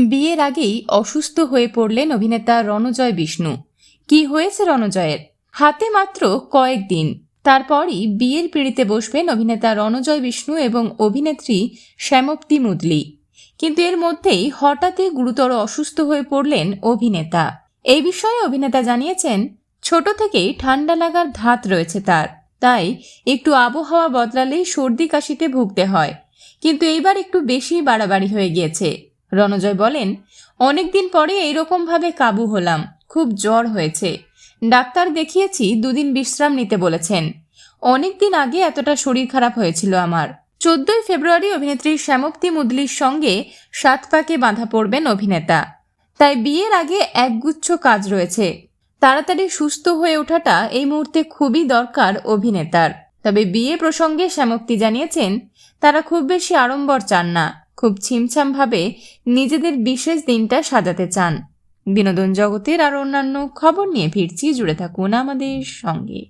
বিয়ের আগেই অসুস্থ হয়ে পড়লেন অভিনেতা রণজয় বিষ্ণু। কি হয়েছে রণজয়ের? হাতে মাত্র কয়েকদিন, তারপরই বিয়ের পিঁড়িতে বসবেন অভিনেতা রণজয় বিষ্ণু এবং অভিনেত্রী শ্যামপ্তি মুদলি। কিন্তু এর মধ্যেই হঠাৎই গুরুতর অসুস্থ হয়ে পড়লেন অভিনেতা। এই বিষয়ে অভিনেতা জানিয়েছেন, ছোট থেকেই ঠান্ডা লাগার ধাত রয়েছে তার, তাই একটু আবহাওয়া বদলালেই সর্দি কাশিতে ভুগতে হয়। কিন্তু এইবার একটু বেশি বাড়াবাড়ি হয়ে গিয়েছে। রণজয় বলেন, অনেকদিন পরে এইরকম ভাবে কাবু হলাম, খুব জ্বর হয়েছে। ডাক্তার দেখিয়েছি, 2 দিন বিশ্রাম নিতে বলেছেন। অনেকদিন আগে এতটা শরীর খারাপ হয়েছিল আমার। 14ই ফেব্রুয়ারি অভিনেত্রী শ্যামপ্তি মুদলির সঙ্গে 7 পাকে বাঁধা পড়বেন অভিনেতা। তাই বিয়ের আগে একগুচ্ছ কাজ রয়েছে। তাড়াতাড়ি সুস্থ হয়ে ওঠাটা এই মুহূর্তে খুবই দরকার অভিনেতার। তবে বিয়ে প্রসঙ্গে শ্যামপ্তি জানিয়েছেন, তারা খুব বেশি আড়ম্বর চান না, খুব ছিমছামভাবে নিজেদের বিশেষ দিনটা সাজাতে চান। বিনোদন জগতের আর অন্যান্য খবর নিয়ে ফিরছি, জুড়ে থাকুন আমাদের সঙ্গে।